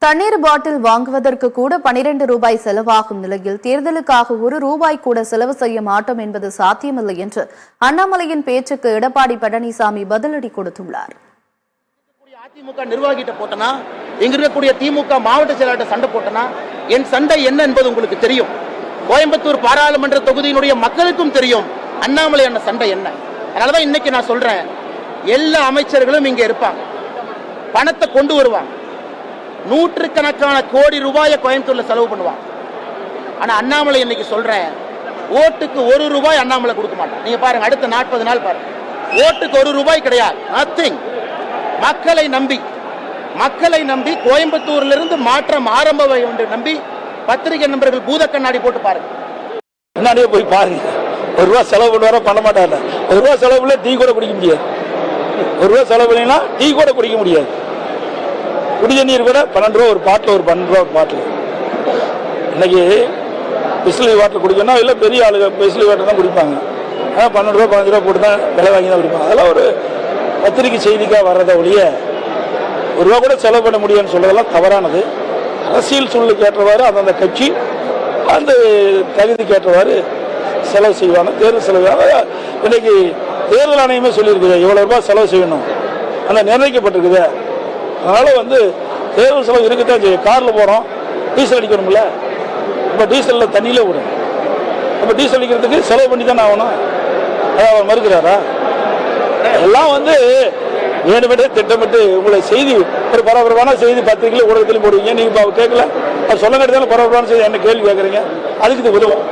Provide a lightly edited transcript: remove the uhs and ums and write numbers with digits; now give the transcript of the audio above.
தண்ணீர் பாட்டில் வாங்குவதற்கு கூட 12 ரூபாய் செலவாகும் நிலையில் தேர்தலுக்காக ₹1 கூட செலவு செய்ய மாட்டோம் என்பது சாத்தியமில்லை என்று அண்ணாமலையின் பேச்சுக்கு எடப்பாடி பழனிசாமி பதிலடி கொடுத்துள்ளார். அதிமுக நிர்வாகிட்ட போட்டனா, இங்க இருக்கக்கூடிய திமுக மாவட்ட செயலாளர் சண்டை போட்டனா, என் சண்டை என்ன என்பது உங்களுக்கு தெரியும். கோயம்புத்தூர் பாராளுமன்ற தொகுதியினுடைய மக்களுக்கும் தெரியும் அண்ணாமலை அண்ணன் சண்டை என்ன. அதனாலதான் இன்னைக்கு நான் சொல்றேன், எல்லா அமைச்சர்களும் இங்க இருப்பாங்க, பணத்தை கொண்டு வருவாங்க, நூற்றுக்கணக்கான கோடி ரூபாயை கோயம்புத்தூர்ல செலவு பண்ணுவாங்க. ஆனா அண்ணாமலை இன்னைக்கு சொல்றேன், ஓட்டுக்கு ₹1 அண்ணாமலை கொடுக்க மாட்டான். நீங்க பாருங்க, அடுத்த 40 நாள் பாருங்க, ஓட்டுக்கு ₹1 கிடையாது, நத்திங். மக்களை நம்பி கோயம்புத்தூர்ல இருந்து மாற்றம் ஆரம்ப என்று நம்பி பத்திரிகை நண்பர்கள் பூத கண்ணாடி போட்டு பாருங்க. முன்னாடியே போய் பாருங்க, ₹1 செலவு பண்ணுவார பண்ண மாட்டாங்க. ₹1 செலவுல டீ கூட குடிக்க முடியாது. ₹1 செலவு பண்ணினா டீ கூட குடிக்க முடியாது. குடிநீர் கூட ₹12 ஒரு பாட்டில், ஒரு ₹12 ஒரு பாட்டில். இன்னைக்கு பிஸ்லரி வாட்டர் குடிக்கணும், இல்லை பெரிய ஆளுங்க பிஸ்லரி வாட்டர் தான் குடிப்பாங்க. ஆனால் ₹12 ₹15 போட்டு தான் விலை வாங்கி தான் குடிப்பாங்க. அதெல்லாம் ஒரு பத்திரிகை செய்திக்காக வர்றதை ஒழிய ₹1 கூட செலவு பண்ண முடியும்னு சொல்றதெல்லாம் தவறானது. அரசியல் சூழலுக்கு ஏற்றவாறு அந்தந்த கட்சி அந்த தகுதிக்கு ஏற்றவாறு செலவு செய்வாங்க, தேர்தல் செலவு. இன்னைக்கு தேர்தல் ஆணையமே சொல்லியிருக்குது ₹இவ்வளவு செலவு செய்யணும், அந்த நிர்ணயிக்கப்பட்டிருக்குது. அதனால தேர்தல் செலவு இருக்கத்தான் செய்யும். காரில் போகிறோம், டீசல் அடிக்கணும்ல, இப்போ டீசலில் தண்ணியிலே விடும். அப்போ டீசல் அடிக்கிறதுக்கு செலவு பண்ணி தானே ஆகணும். அதை அவர் மறுக்கிறாரா? எல்லாம் வேணுமென்றே திட்டமிட்டு உங்களை செய்தி ஒரு பரபரப்பான செய்தி பத்திரிகையில் ஊடகத்திலும் போடுவீங்க. நீங்கள் கேட்கல, அது சொல்ல கேட்டு தானே பரபரப்பான செய்தி என்ன கேள்வி கேட்குறீங்க. அதுக்கு இது உதவும்.